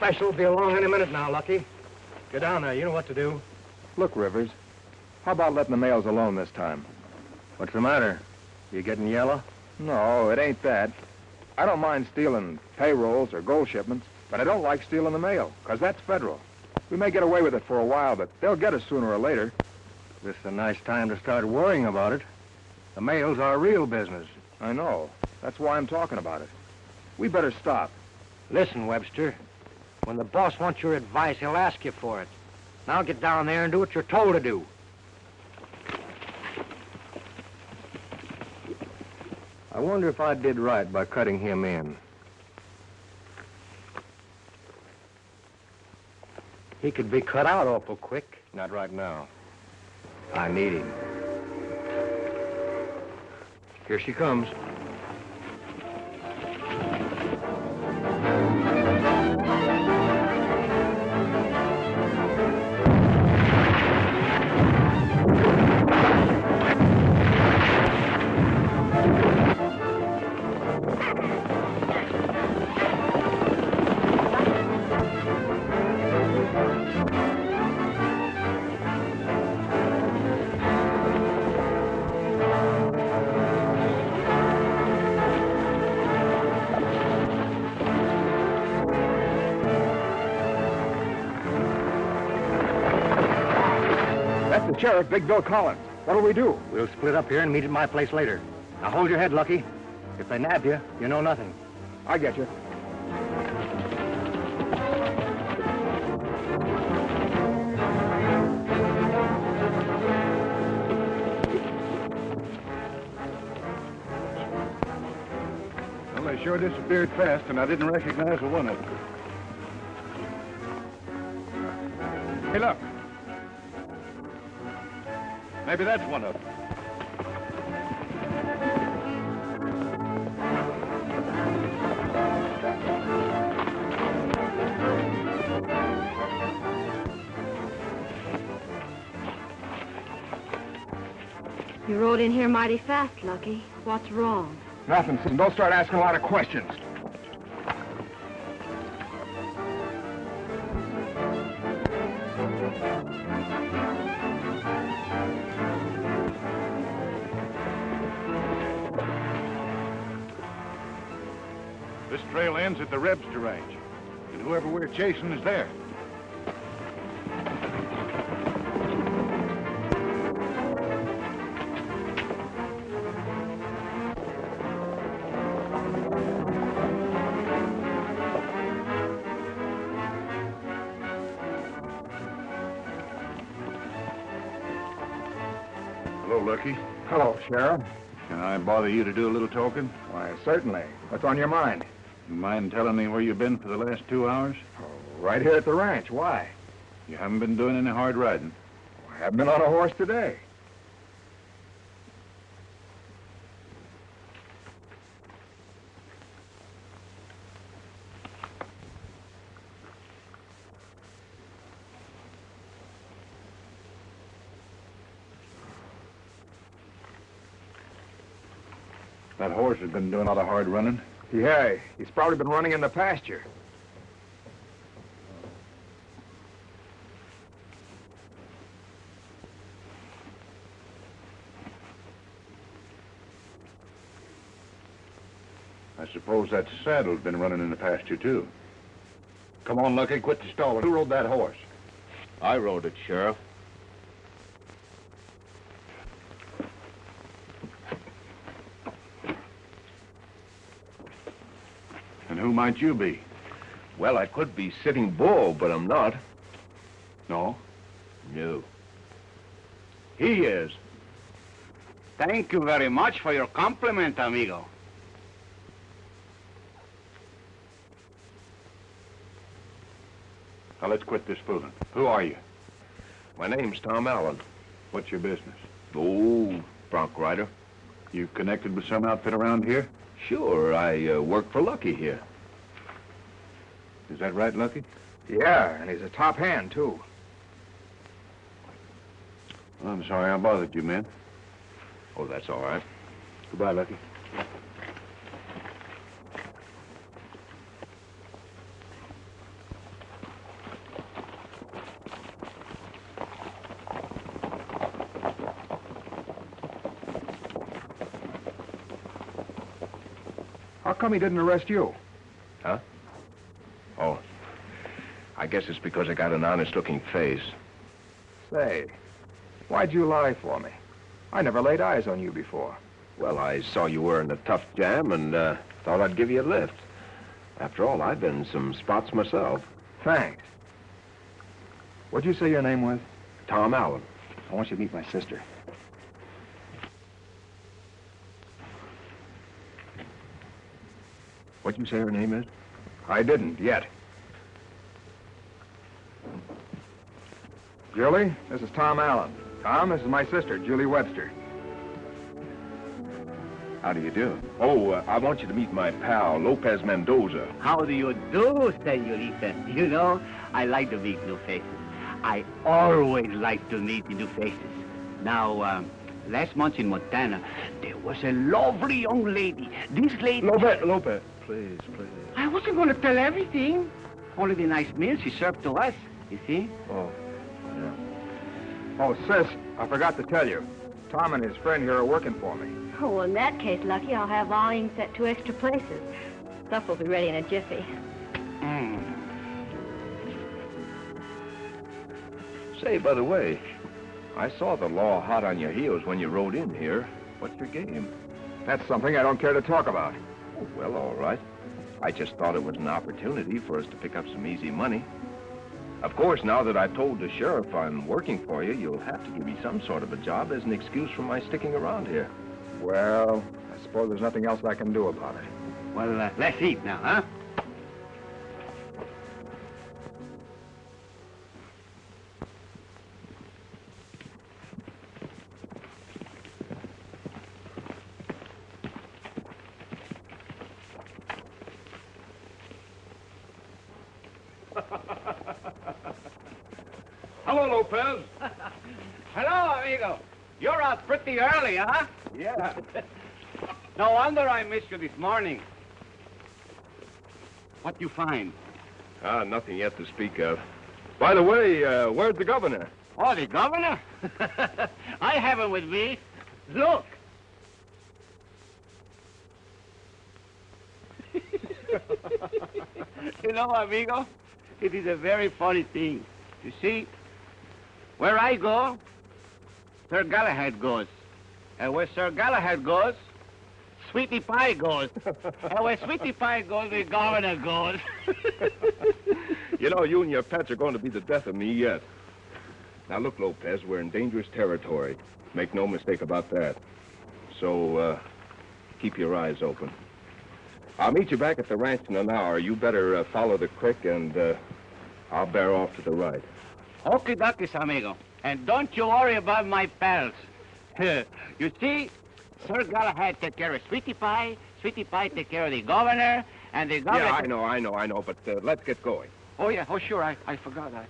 special will be along any minute now, Lucky. Get down there. You know what to do. Look, Rivers, how about letting the mails alone this time? What's the matter? You getting yellow? No, it ain't that. I don't mind stealing payrolls or gold shipments, but I don't like stealing the mail, because that's federal. We may get away with it for a while, but they'll get us sooner or later. This is a nice time to start worrying about it. The mail's our real business. I know. That's why I'm talking about it. We better stop. Listen, Webster. When the boss wants your advice, he'll ask you for it. Now get down there and do what you're told to do. I wonder if I did right by cutting him in. He could be cut out awful quick. Not right now. I need him. Here she comes. The sheriff, Big Bill Collins. What'll we do? We'll split up here and meet at my place later. Now hold your head, Lucky. If they nab you, you know nothing. I get you. Well, they sure disappeared fast, and I didn't recognize the one of them. Hey, look. Maybe that's one of them. You rode in here mighty fast, Lucky. What's wrong? Nothing, Susan. Don't start asking a lot of questions. This trail ends at the Rebster Ranch, and whoever we're chasing is there. Hello, Lucky. Hello, Sheriff. Can I bother you to do a little talking? Why, certainly. What's on your mind? You mind telling me where you've been for the last 2 hours? Oh, right here at the ranch. Why? You haven't been doing any hard riding. I haven't been on a horse today. That horse has been doing a lot of hard running. Yeah, he's probably been running in the pasture. I suppose that saddle's been running in the pasture, too. Come on, Lucky, quit the stalling. Who rode that horse? I rode it, Sheriff. And who might you be? Well, I could be Sitting Bull, but I'm not. No? No. He is. Thank you very much for your compliment, amigo. Now, let's quit this fooling. Who are you? My name's Tom Allen. What's your business? Oh, bronc rider. You connected with some outfit around here? Sure, I work for Lucky here. Is that right, Lucky? Yeah, and he's a top hand, too. Well, I'm sorry I bothered you, man. Oh, that's all right. Goodbye, Lucky. How come he didn't arrest you? Oh, I guess it's because I got an honest-looking face. Say, why'd you lie for me? I never laid eyes on you before. Well, I saw you were in a tough jam and thought I'd give you a lift. After all, I've been in some spots myself. Thanks. What'd you say your name was? Tom Allen. I want you to meet my sister. What'd you say her name is? I didn't, yet. Julie, this is Tom Allen. Tom, this is my sister, Julie Webster. How do you do? Oh, I want you to meet my pal, Lopez Mendoza. How do you do, senorita? You know, I like to meet new faces. I always like to meet new faces. Now, last month in Montana, there was a lovely young lady. This lady... Lopez, please. I wasn't going to tell everything. Only the nice meal she served to us, you see? Oh, yeah. Oh, sis, I forgot to tell you. Tom and his friend here are working for me. Oh, well, in that case, Lucky, I'll have volume set 2 extra places. Stuff will be ready in a jiffy. Say, by the way, I saw the law hot on your heels when you rode in here. What's your game? That's something I don't care to talk about. Oh, well, all right. I just thought it was an opportunity for us to pick up some easy money. Of course, now that I've told the sheriff I'm working for you, you'll have to give me some sort of a job as an excuse for my sticking around here. Well, I suppose there's nothing else I can do about it. Well, let's eat now, huh? Hello, Lopez. Hello, amigo. You're out pretty early, huh? Yeah. No wonder I missed you this morning. What you find? Nothing yet to speak of. By the way, where's the governor? Oh, the governor? I have him with me. Look. You know, amigo, it is a very funny thing. You see, where I go, Sir Galahad goes. And where Sir Galahad goes, Sweetie Pie goes. And where Sweetie Pie goes, the governor goes. You know, you and your pets are going to be the death of me yet. Now, look, Lopez, we're in dangerous territory. Make no mistake about that. So, keep your eyes open. I'll meet you back at the ranch in an hour. You better follow the creek, and I'll bear off to the right. Okie dokies, amigo. And don't you worry about my pals. You see, Sir Galahad take care of Sweetie Pie take care of the governor, and the governor... Yeah, I know, but let's get going. Oh, yeah, oh, sure, I forgot that.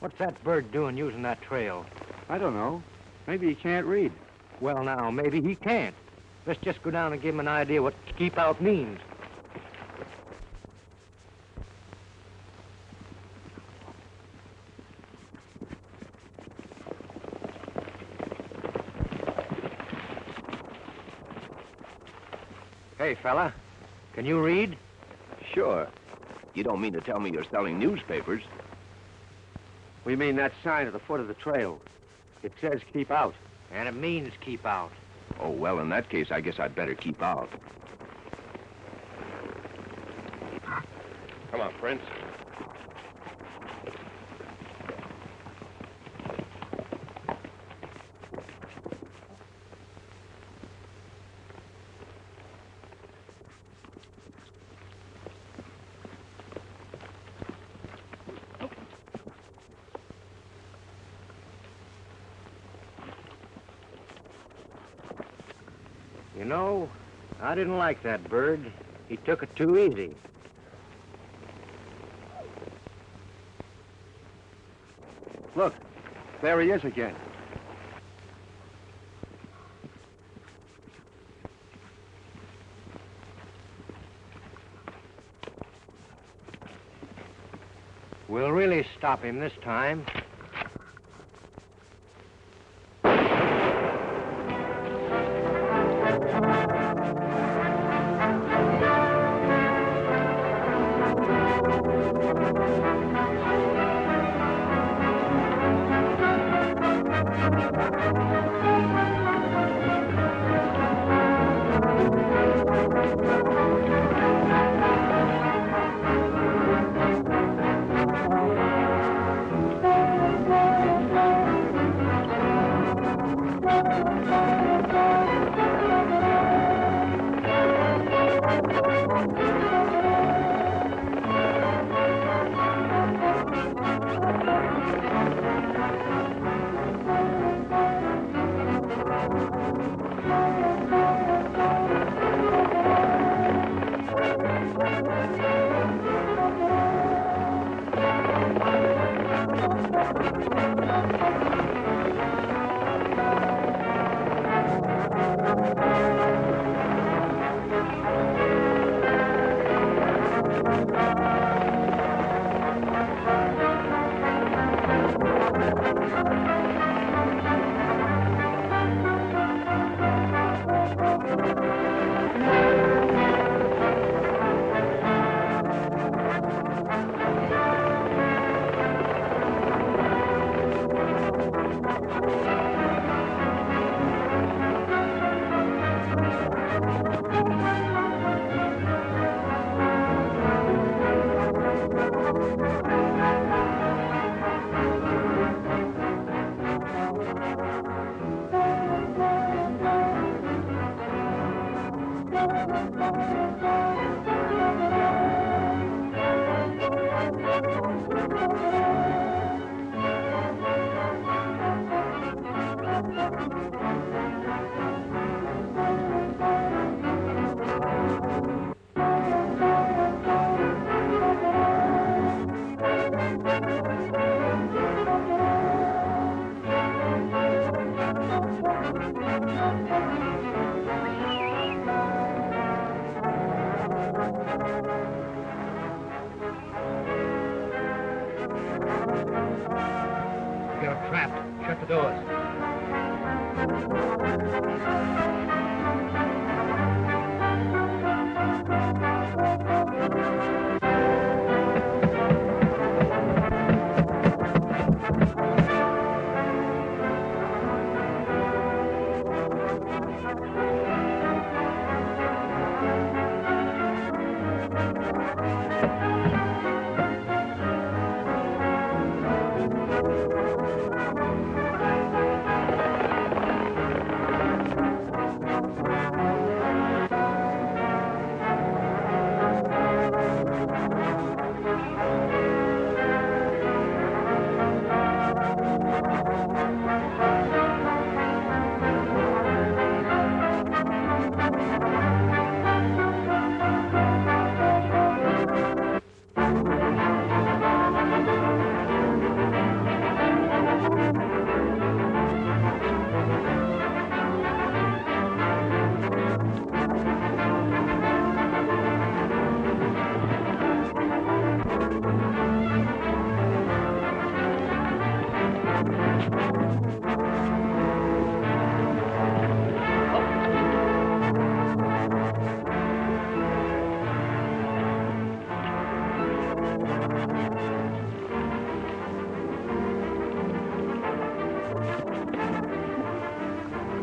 What's that bird doing using that trail? I don't know. Maybe he can't read. Well, now, maybe he can't. Let's just go down and give him an idea what keep out means. Hey, fella, can you read? Sure. You don't mean to tell me you're selling newspapers? We mean that sign at the foot of the trail. It says keep out. And it means keep out. Oh, well, in that case, I guess I'd better keep out. Come on, Prince. You know, I didn't like that bird. He took it too easy. Look, there he is again. We'll really stop him this time. You're trapped. Shut the doors.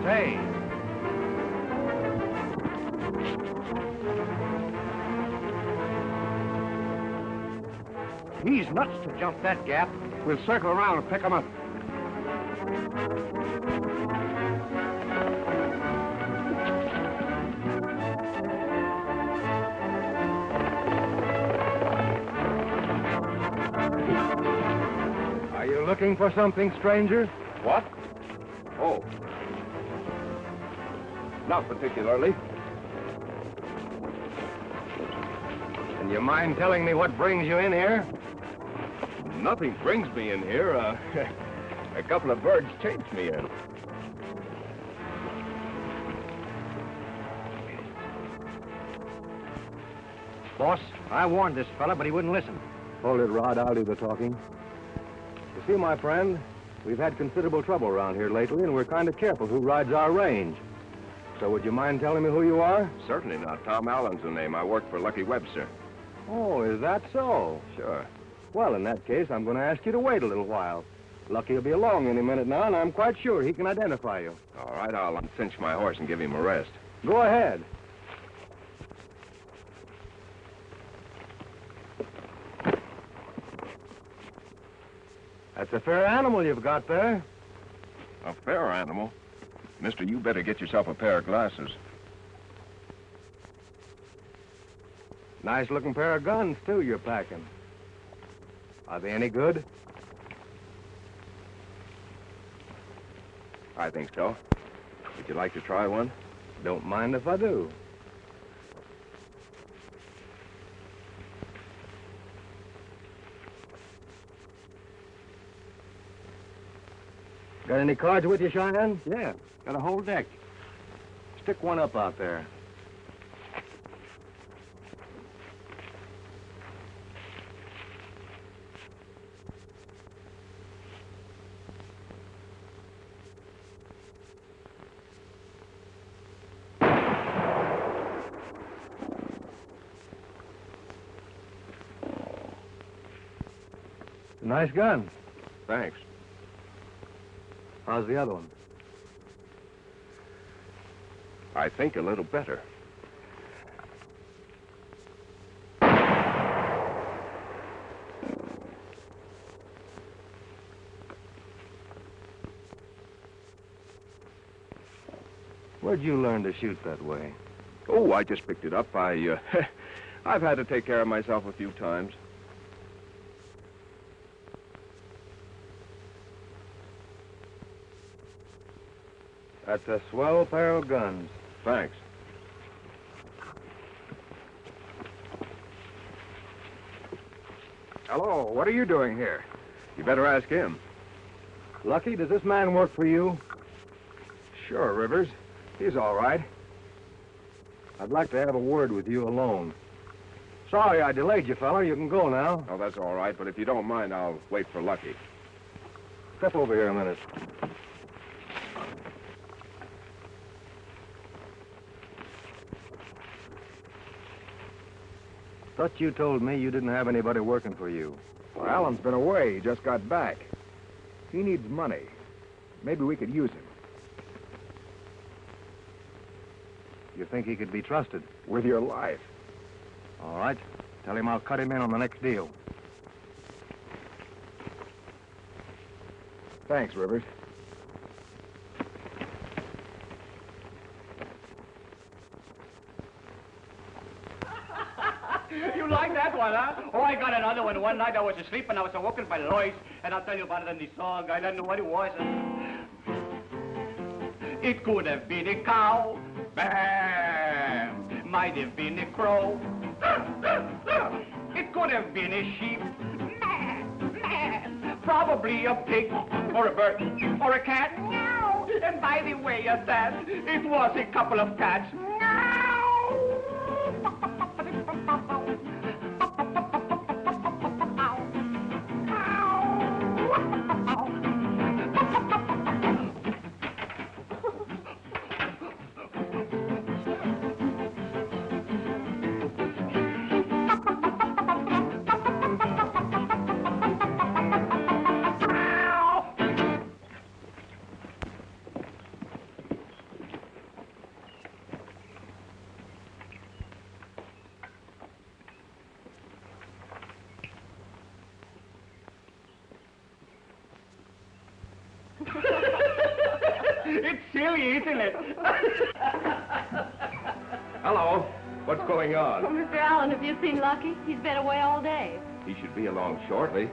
Say. He's nuts to jump that gap. We'll circle around and pick him up. Are you looking for something, stranger? What? Oh. Not particularly. And you mind telling me what brings you in here? Nothing brings me in here. A couple of birds chased me in. Boss, I warned this fella, but he wouldn't listen. Hold it, Rod. I'll do the talking. You see, my friend, we've had considerable trouble around here lately, and we're kind of careful who rides our range. So would you mind telling me who you are? Certainly not. Tom Allen's the name. I work for Lucky Webster. Oh, is that so? Sure. Well, in that case, I'm going to ask you to wait a little while. Lucky will be along any minute now, and I'm quite sure he can identify you. All right, I'll uncinch my horse and give him a rest. Go ahead. That's a fair animal you've got there. A fair animal? Mister, you better get yourself a pair of glasses. Nice-looking pair of guns, too, you're packing. Are they any good? I think so. Would you like to try one? Don't mind if I do. Got any cards with you, Cheyenne? Yeah, got a whole deck. Stick one up out there. Nice gun. Thanks. How's the other one? I think a little better. Where'd you learn to shoot that way? Oh, I just picked it up. I've had to take care of myself a few times. That's a swell pair of guns. Thanks. Hello, what are you doing here? You better ask him. Lucky, does this man work for you? Sure, Rivers. He's all right. I'd like to have a word with you alone. Sorry I delayed you, fella. You can go now. Oh, that's all right, but if you don't mind, I'll wait for Lucky. Step over here a minute. Thought you told me you didn't have anybody working for you. Well, Alan's been away. He just got back. He needs money. Maybe we could use him. You think he could be trusted? With your life. All right. Tell him I'll cut him in on the next deal. Thanks, Rivers. You like that one, huh? Oh, I got another one. One night I was asleep and I was awoken by the noise, and I'll tell you about it in the song. I don't know what it was. It could have been a cow. Bam! Might have been a crow. It could have been a sheep. Probably a pig, or a bird, or a cat. And by the way of that, it was a couple of cats. It's silly, isn't it? Hello. What's going Oh, on? Mr. Allen, have you seen Lucky? He's been away all day. He should be along shortly.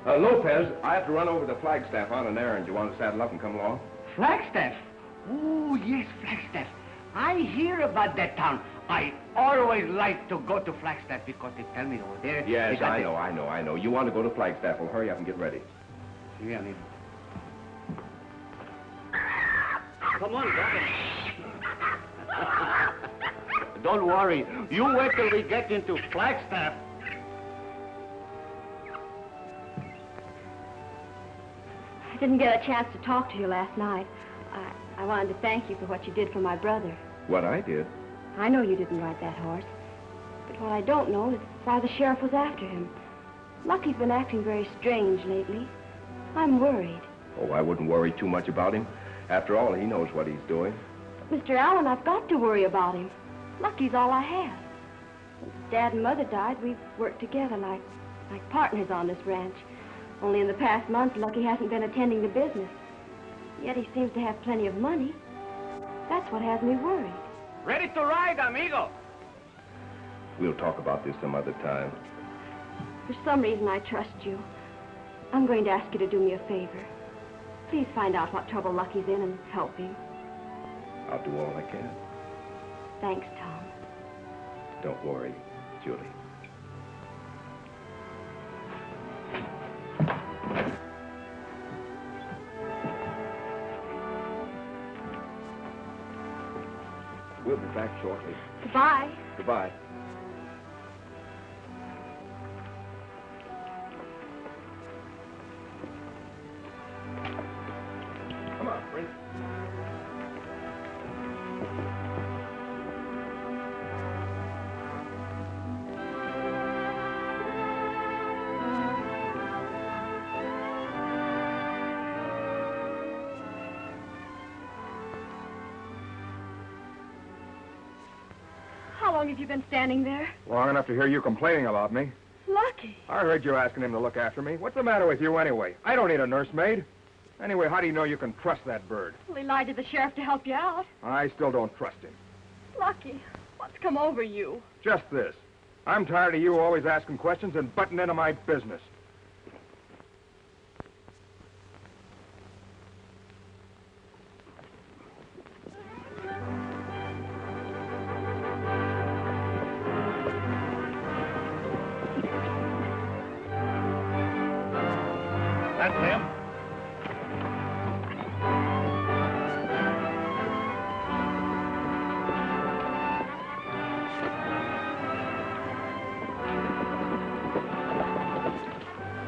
Lopez, I have to run over to Flagstaff on an errand. You want to saddle up and come along? Flagstaff? Oh, yes, Flagstaff. I hear about that town. I always like to go to Flagstaff because they tell me over there. Yes, they got I know. You want to go to Flagstaff. Well, hurry up and get ready. Yeah, I mean. Come on, Governor. Don't worry. You wait till we get into Flagstaff. I didn't get a chance to talk to you last night. I wanted to thank you for what you did for my brother. What I did? I know you didn't ride that horse. But what I don't know is why the sheriff was after him. Lucky's been acting very strange lately. I'm worried. Oh, I wouldn't worry too much about him. After all, he knows what he's doing. Mr. Allen, I've got to worry about him. Lucky's all I have. Since Dad and Mother died, we've worked together like partners on this ranch. Only in the past month, Lucky hasn't been attending to business. Yet he seems to have plenty of money. That's what has me worried. Ready to ride, amigo. We'll talk about this some other time. For some reason, I trust you. I'm going to ask you to do me a favor. Please find out what trouble Lucky's in and help him. I'll do all I can. Thanks, Tom. Don't worry, Julie. We'll be back shortly. Goodbye. Goodbye. Come on, Prince. How long have you been standing there? Long enough to hear you complaining about me. Lucky. I heard you asking him to look after me. What's the matter with you anyway? I don't need a nursemaid. Anyway, how do you know you can trust that bird? Well, he lied to the sheriff to help you out. I still don't trust him. Lucky, what's come over you? Just this. I'm tired of you always asking questions and butting into my business. That's him.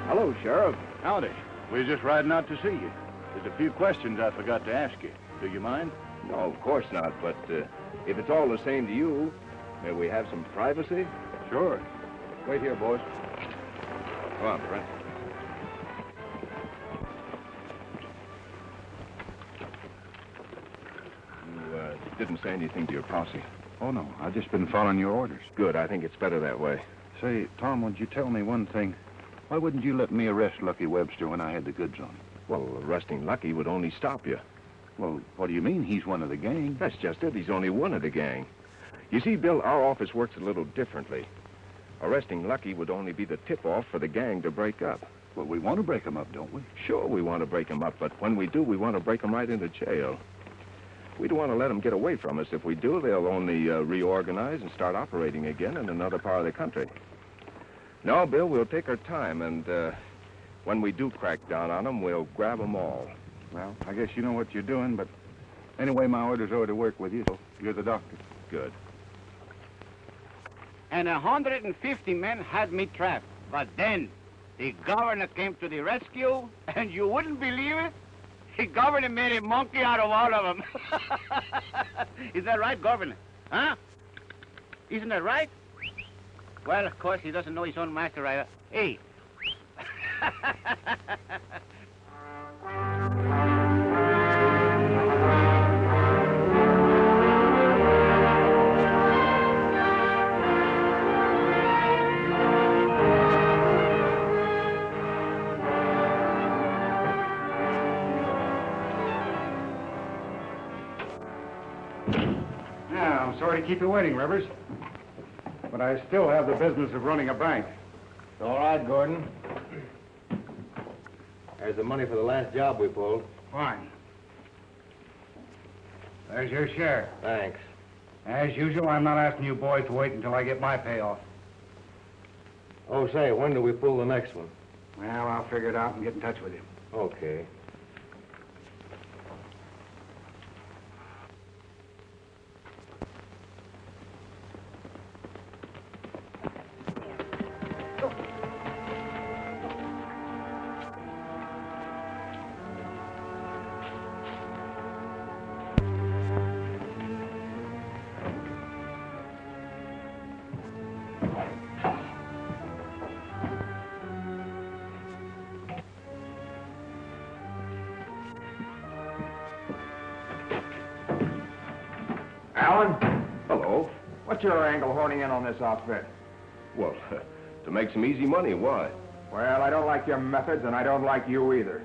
Hello, Sheriff. Howdy. We were just riding out to see you. There's a few questions I forgot to ask you. Do you mind? No, of course not, but if it's all the same to you, may we have some privacy? Sure. Wait here, boys. Come on, Brent. You didn't say anything to your posse. Oh, no. I've just been following your orders. Good. I think it's better that way. Say, Tom, would you tell me one thing? Why wouldn't you let me arrest Lucky Webster when I had the goods on him? Well, arresting Lucky would only stop you. Well, what do you mean? He's one of the gang. That's just it. He's only one of the gang. You see, Bill, our office works a little differently. Arresting Lucky would only be the tip-off for the gang to break up. Well, we want to break him up, don't we? Sure, we want to break him up, but when we do, we want to break him right into jail. We don't want to let them get away from us. If we do, they'll only reorganize and start operating again in another part of the country. No, Bill, we'll take our time, and when we do crack down on them, we'll grab them all. Well, I guess you know what you're doing, but anyway, my orders are to work with you, so you're the doctor. Good. And 150 men had me trapped. But then the governor came to the rescue, and you wouldn't believe it. The governor made a monkey out of all of them. Is that right, governor? Huh? Isn't that right? Well, of course, he doesn't know his own master either. Hey. Yeah, I'm sorry to keep you waiting, Rivers. But I still have the business of running a bank. It's all right, Gordon. There's the money for the last job we pulled. Fine. There's your share. Thanks. As usual, I'm not asking you boys to wait until I get my payoff. Oh, say, when do we pull the next one? Well, I'll figure it out and get in touch with you. Okay. Alan, Hello. what's your angle honing in on this outfit? Well, to make some easy money, why? Well, I don't like your methods, and I don't like you either.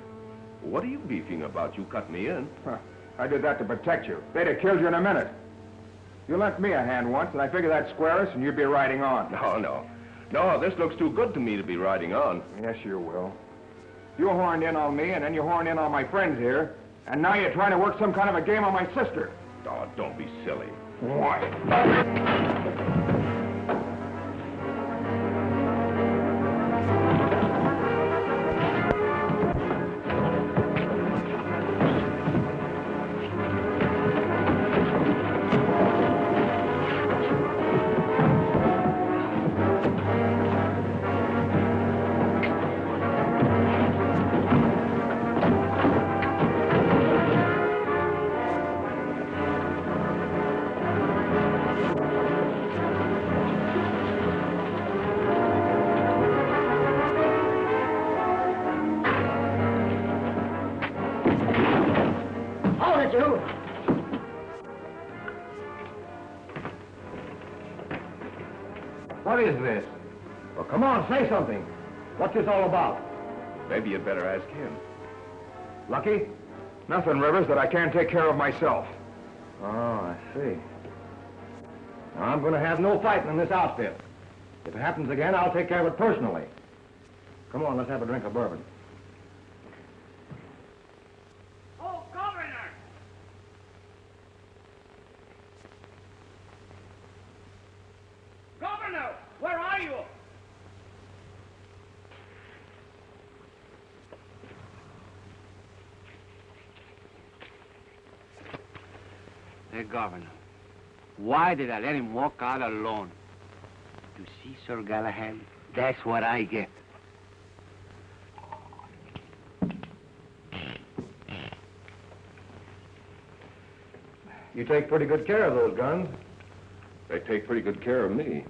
What are you beefing about? You cut me in. Huh. I did that to protect you. They'd have killed you in a minute. You lent me a hand once, and I figured that'd square us, and you'd be riding on. No, this looks too good to me to be riding on. Yes, you will. You horned in on me, and then you horned in on my friends here, and now you're trying to work some kind of a game on my sister. Oh, don't be silly. Why? What is this? Well, come on, say something. What's this all about? Maybe you'd better ask him. Lucky? Nothing, Rivers, that I can't take care of myself. Oh, I see. Now, I'm going to have no fighting in this outfit. If it happens again, I'll take care of it personally. Come on, let's have a drink of bourbon. Oh, Governor! Governor, where are you? Hey, Governor, why did I let him walk out alone? You see, Sir Galahad, that's what I get. You take pretty good care of those guns. They take pretty good care of me.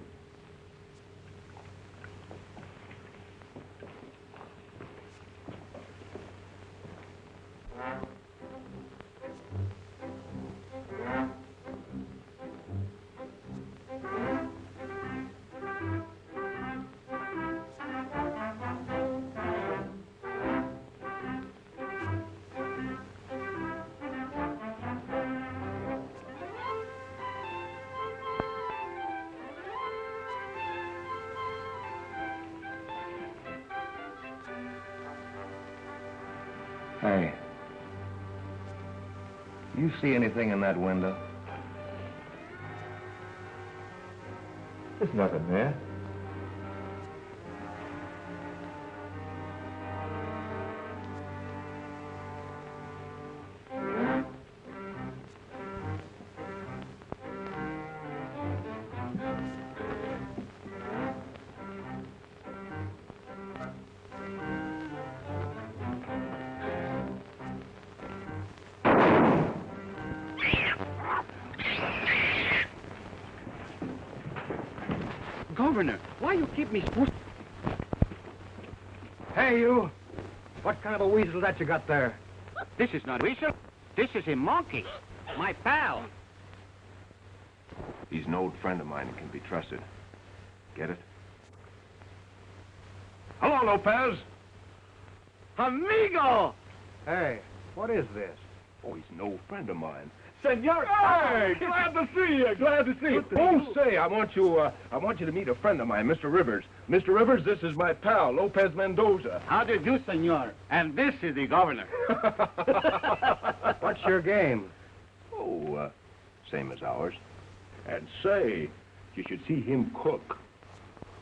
Hey. You see anything in that window? There's nothing there. Governor, why you keep me supposed? Hey, you! What kind of a weasel that you got there? This is not a weasel. This is a monkey. My pal. He's an old friend of mine and can be trusted. Get it? Hello, Lopez. Amigo! Hey, what is this? Oh, he's an old friend of mine. Senor! Hey, glad to see you. Glad to see you. Oh, say, I want you to meet a friend of mine, Mr. Rivers. Mr. Rivers, this is my pal, Lopez Mendoza. How do you do, senor? And this is the governor. What's your game? Oh, same as ours. And say, you should see him cook.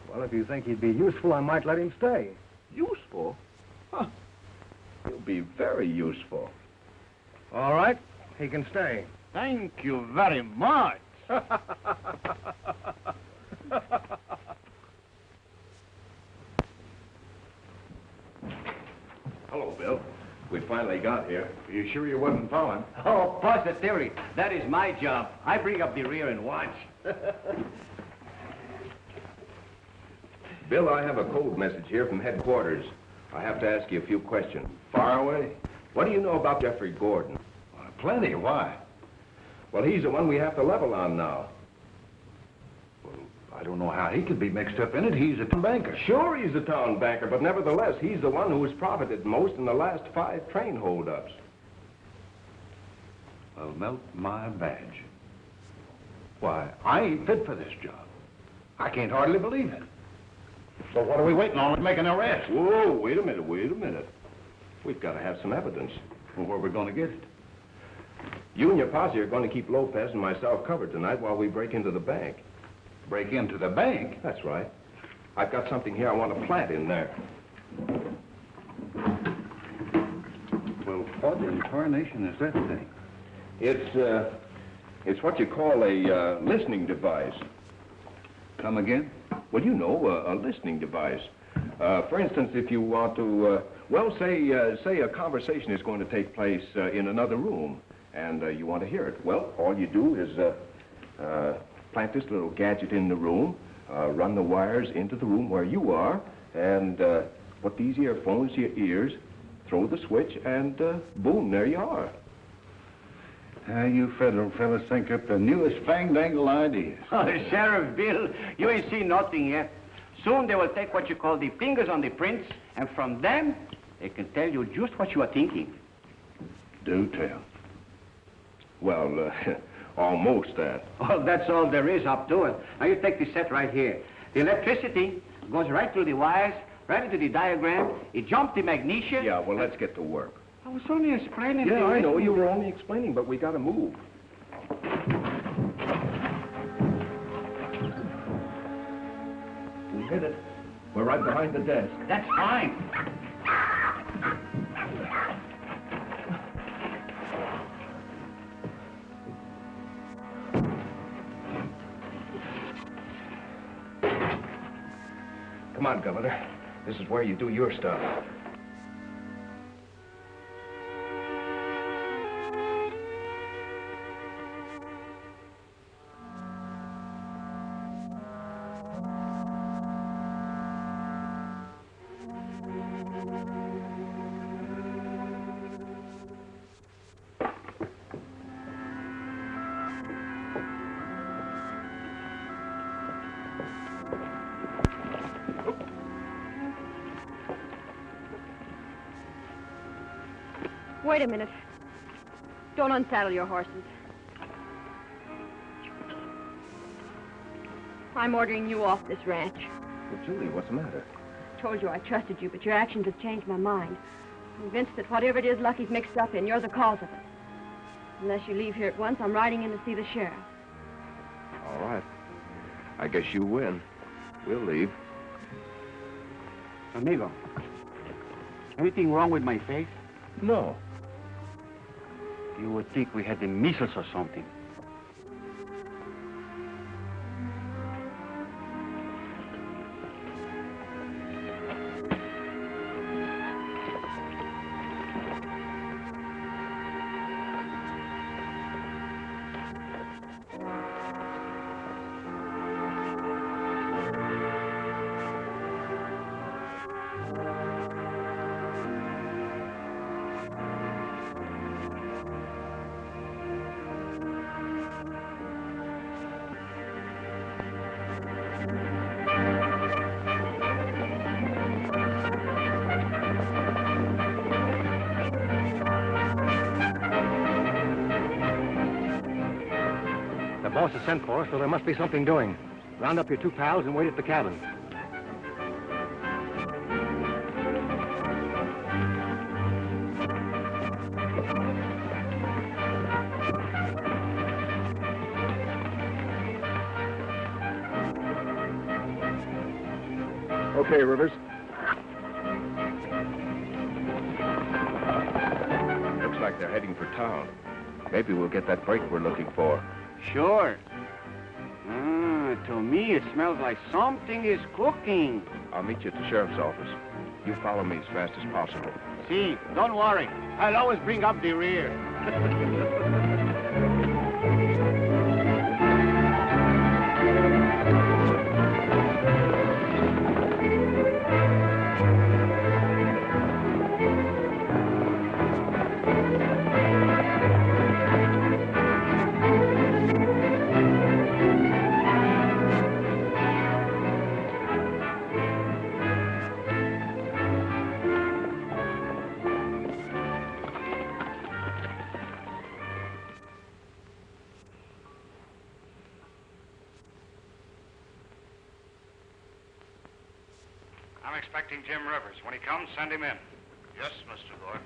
Well, if you think he'd be useful, I might let him stay. Useful? Huh. He'll be very useful. All right, he can stay. Thank you very much. Hello, Bill. We finally got here. You sure you wasn't following? Oh, positively. That is my job. I bring up the rear and watch. Bill, I have a code message here from headquarters. I have to ask you a few questions. Far away? What do you know about Jeffrey Gordon? Plenty. Why? Well, he's the one we have to level on now. I don't know how he could be mixed up in it. He's a banker. Sure, he's a town banker, but nevertheless, he's the one who has profited most in the last 5 train holdups. Well, melt my badge. Why, I ain't fit for this job. I can't hardly believe it. So what are we waiting on? Let's make an arrest. Whoa, wait a minute. We've got to have some evidence. Well, where are we going to get it? You and your posse are going to keep Lopez and myself covered tonight while we break into the bank. Break into the bank? That's right. I've got something here I want to plant in there. Well, what in tarnation is that thing? It's what you call a listening device. Come again? Well, you know, a listening device. For instance, if you want to, say a conversation is going to take place in another room, and you want to hear it. Well, all you do is plant this little gadget in the room, run the wires into the room where you are, and put these earphones to your ears, throw the switch, and boom, there you are. You federal fellas think up the newest fang-dangle ideas. Oh, Sheriff Bill, you ain't seen nothing yet. Soon they will take what you call the fingers on the prints, and from them, they can tell you just what you are thinking. Do tell. Well, almost that. Oh, that's all there is up to it. Now, you take the set right here. The electricity goes right through the wires, right into the diagram. It jumps the magnesia. Yeah, well, let's get to work. I was only explaining to Yeah, you. I know. You were only explaining, but we got to move. We hit it. We're right behind the desk. That's fine. Come on, Governor. This is where you do your stuff. Wait a minute. Don't unsaddle your horses. I'm ordering you off this ranch. Well, Julie, what's the matter? I told you I trusted you, but your actions have changed my mind. I'm convinced that whatever it is Lucky's mixed up in, you're the cause of it. Unless you leave here at once, I'm riding in to see the sheriff. All right. I guess you win. We'll leave. Amigo, anything wrong with my face? No. You would think we had the measles or something. The boss has sent for us, so there must be something doing. Round up your 2 pals and wait at the cabin. Okay, Rivers. Looks like they're heading for town. Maybe we'll get that break we're looking for. Sure. To me, it smells like something is cooking. I'll meet you at the sheriff's office. You follow me as fast as possible. See, don't worry. I'll always bring up the rear. I'm expecting Jim Rivers. When he comes, send him in. Yes, Mr. Gordon.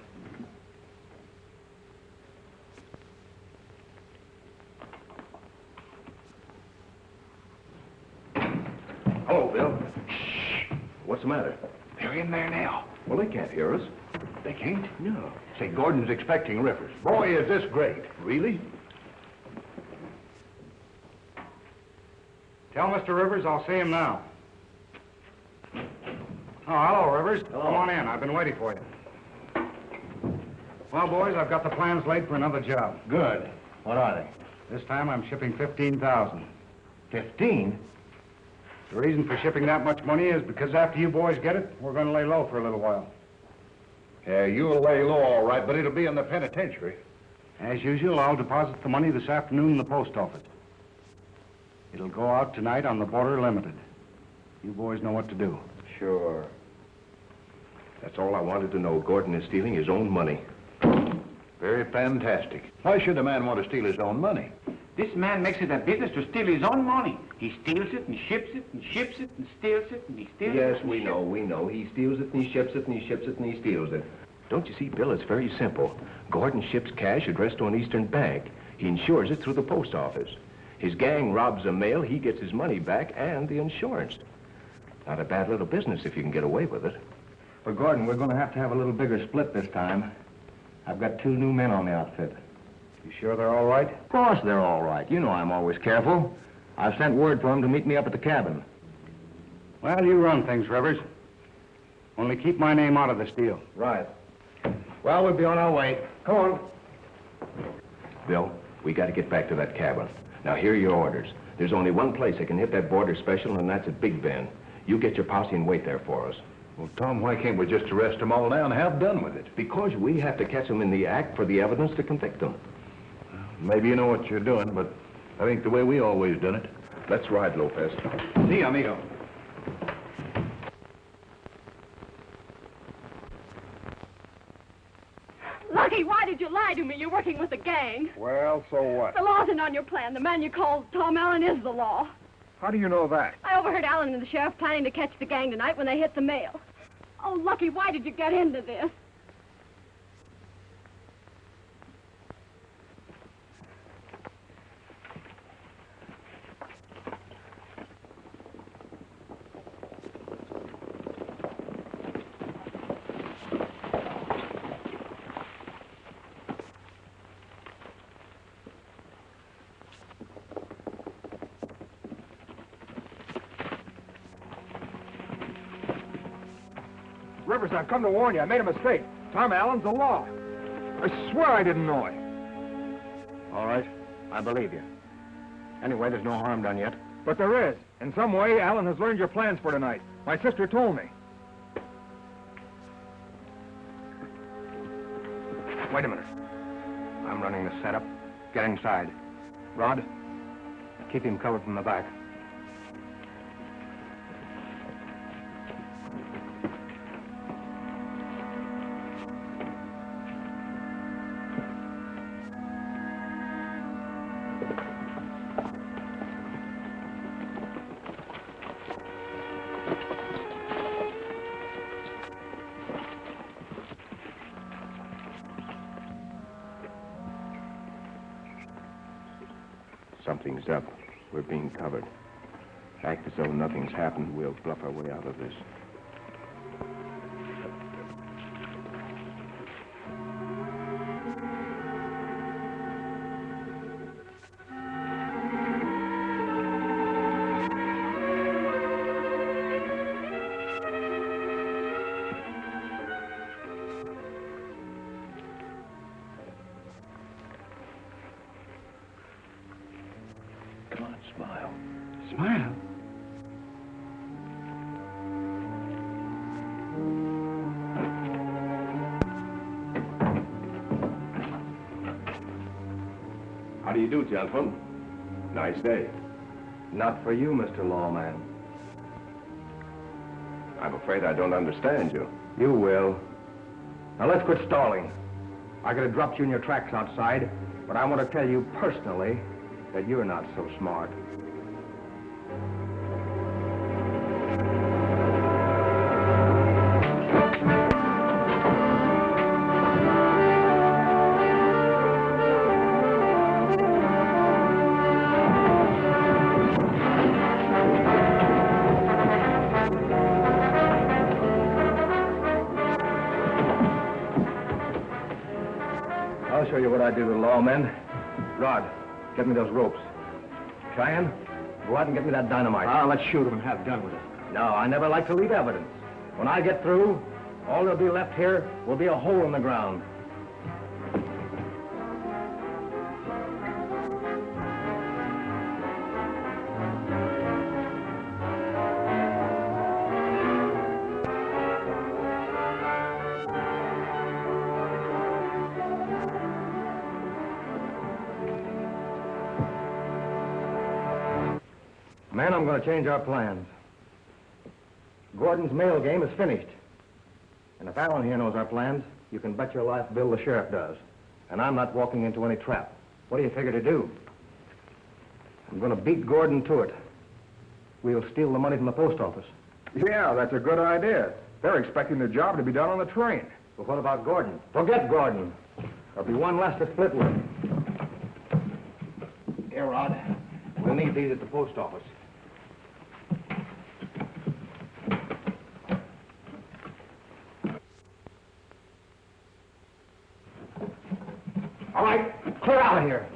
Hello, Bill. Shh. What's the matter? They're in there now. Well, they can't hear us. They can't? No. Say, Gordon's expecting Rivers. Boy, is this great. Really? Tell Mr. Rivers I'll see him now. Oh, hello, Rivers. Hello. Come on in. I've been waiting for you. Well, boys, I've got the plans laid for another job. Good. What are they? This time I'm shipping 15,000. 15? The reason for shipping that much money is because after you boys get it, we're going to lay low for a little while. Yeah, you'll lay low all right, but it'll be in the penitentiary. As usual, I'll deposit the money this afternoon in the post office. It'll go out tonight on the Border Limited. You boys know what to do. Sure. That's all I wanted to know. Gordon is stealing his own money. Very fantastic. Why should a man want to steal his own money? This man makes it a business to steal his own money. He steals it and ships it and ships it and steals it and he steals it. Yes, and we know. He steals it and he ships it and he ships it and he steals it. Don't you see, Bill, it's very simple. Gordon ships cash addressed to an Eastern bank. He insures it through the post office. His gang robs a mail, he gets his money back and the insurance. Not a bad little business if you can get away with it. But, Gordon, we're going to have a little bigger split this time. I've got 2 new men on the outfit. You sure they're all right? Of course they're all right. You know I'm always careful. I've sent word for them to meet me up at the cabin. Well, you run things, Rivers. Only keep my name out of this deal. Right. Well, we'll be on our way. Come on. Bill, we got to get back to that cabin. Now, here are your orders. There's only one place that can hit that border special, and that's at Big Bend. You get your posse and wait there for us. Well, Tom, why can't we just arrest them all now and have done with it? Because we have to catch them in the act for the evidence to convict them. Maybe you know what you're doing, but I think the way we always done it. Let's ride, Lopez. See, amigo. Lucky, why did you lie to me? You're working with a gang. Well, so what? The law isn't on your plan. The man you call Tom Allen is the law. How do you know that? I overheard Allen and the sheriff planning to catch the gang tonight when they hit the mail. Oh, Lucky, why did you get into this? Rivers, I've come to warn you. I made a mistake. Tom Allen's the law. I swear I didn't know it. All right. I believe you. Anyway, there's no harm done yet. But there is. In some way, Allen has learned your plans for tonight. My sister told me. Wait a minute. I'm running the setup. Get inside. Rod, keep him covered from the back. Something's up. We're being covered. Act as though nothing's happened. We'll bluff our way out of this. Come on, smile. Smile. How do you do, gentlemen? Nice day. Not for you, Mr. Lawman. I'm afraid I don't understand you. You will. Now let's quit stalling. I could have dropped you in your tracks outside, but I want to tell you personally that you're not so smart. I'll show you what I do with lawmen. Rod, get me those ropes. Cheyenne, go out and get me that dynamite. Let's shoot him and have done with it. No, I never like to leave evidence. When I get through, all that'll be left here will be a hole in the ground. Man, I'm going to change our plans. Gordon's mail game is finished. And if Allen here knows our plans, you can bet your life Bill the sheriff does. And I'm not walking into any trap. What do you figure to do? I'm going to beat Gordon to it. We'll steal the money from the post office. Yeah, that's a good idea. They're expecting the job to be done on the train. But what about Gordon? Forget Gordon. There'll be one less to split with. Here, Rod. We'll need these at the post office. All right, clear out of here.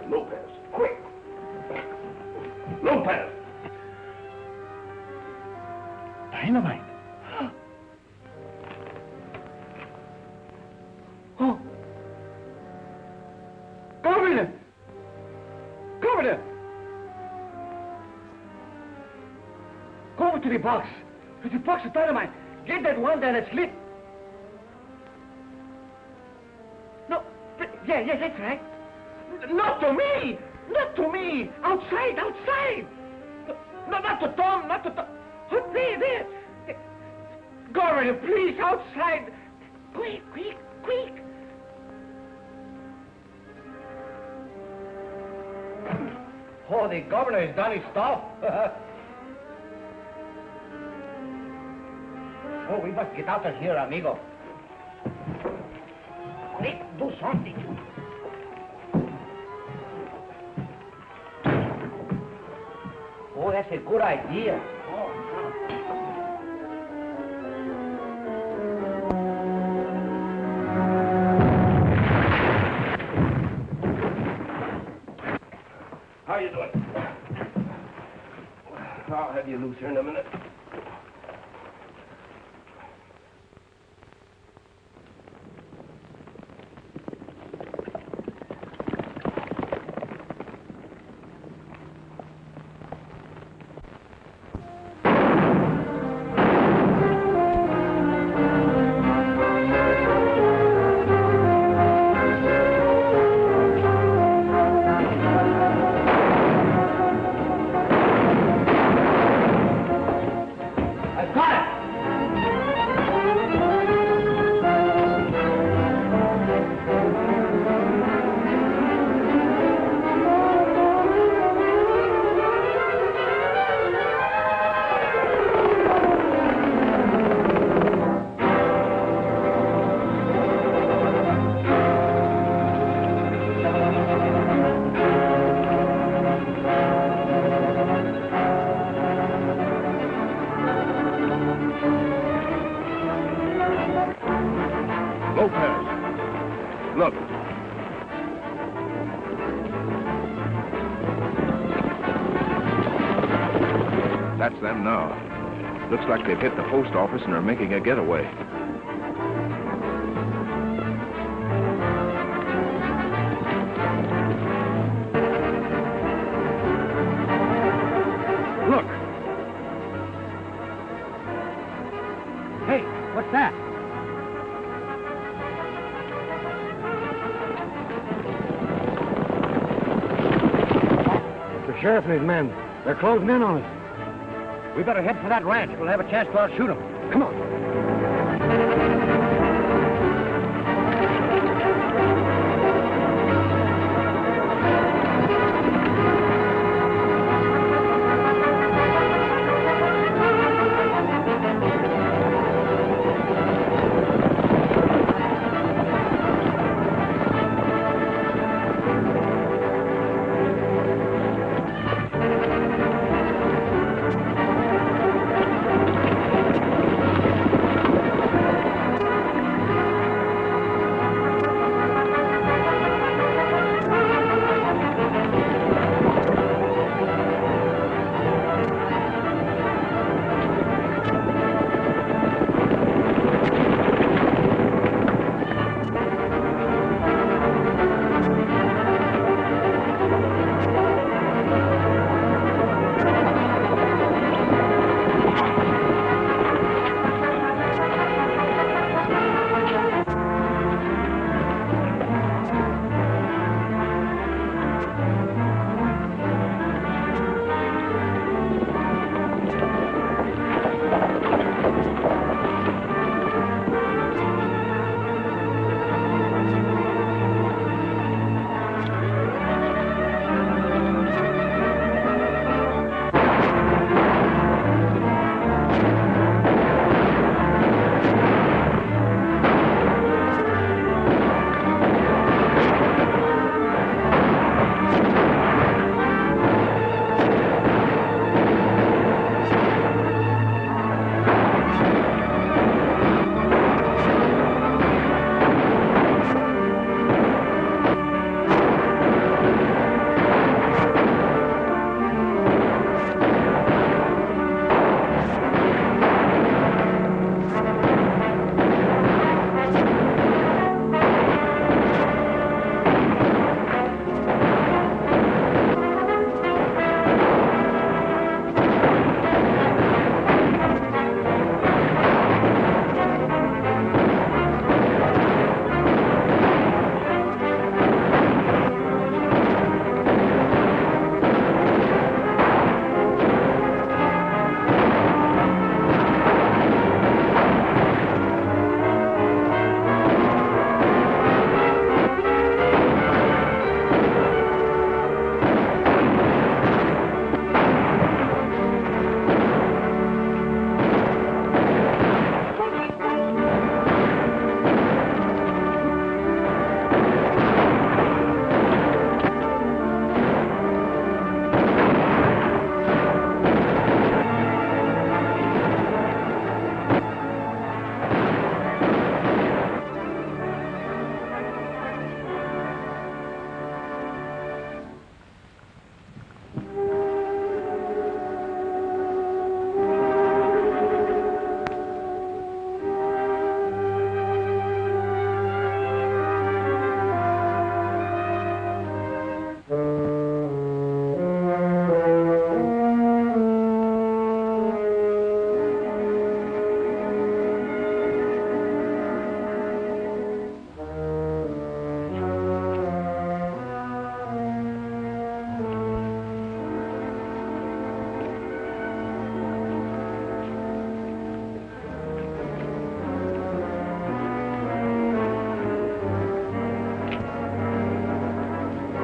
Lopez, quick! Lopez! Dynamite. Oh. Governor! Governor! Go over to the box. There's a box of dynamite. Get that one that is lit. No, yeah, that's right. Not to me! Not to me! Outside, outside! No, not to Tom, not to Tom. Oh, there. Governor, please, outside. Quick. Oh, the governor has done his stuff. Oh, we must get out of here, amigo. Quick, do something. Oh, that's a good idea. How you doing? I'll have you loose here in a minute. Lopez, look. That's them now. Looks like they've hit the post office and are making a getaway. Look. Hey, what's that? The sheriff and his men. They're closing in on us. We better head for that ranch. We'll have a chance to outshoot them. Come on.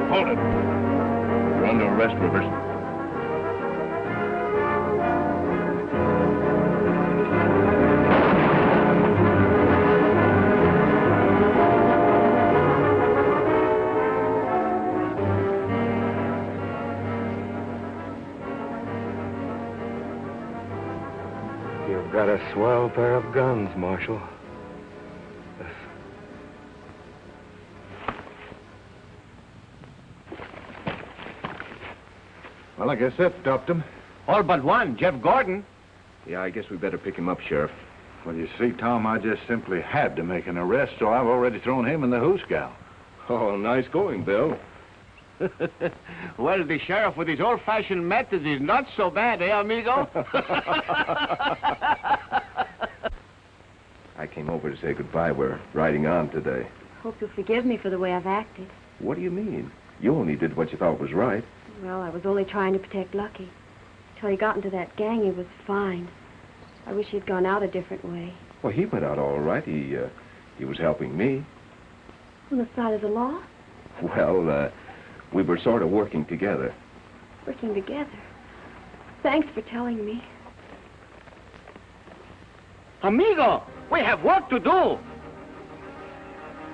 Hold it. You're under arrest, Rivers. You've got a swell pair of guns, Marshal. Well, I guess that stopped him. All but one, Jeff Gordon. Yeah, I guess we better pick him up, Sheriff. Well, you see, Tom, I just simply had to make an arrest, so I've already thrown him in the hoosgow. Oh, nice going, Bill. Well, the sheriff with his old-fashioned methods is not so bad, eh, amigo? I came over to say goodbye. We're riding on today. Hope you'll forgive me for the way I've acted. What do you mean? You only did what you thought was right. Well, I was only trying to protect Lucky. Till he got into that gang, he was fine. I wish he'd gone out a different way. Well, he went out all right. He was helping me. On the side of the law? Well, we were sort of working together. Working together. Thanks for telling me. Amigo, we have work to do.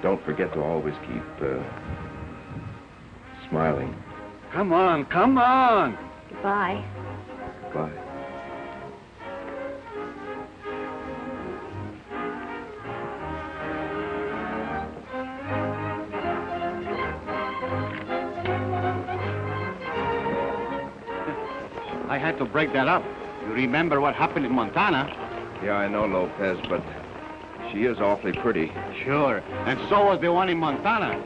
Don't forget to always keep, smiling. Come on, come on. Goodbye. Bye. I had to break that up. You remember what happened in Montana? Yeah, I know, Lopez, but she is awfully pretty. Sure, and so was the one in Montana.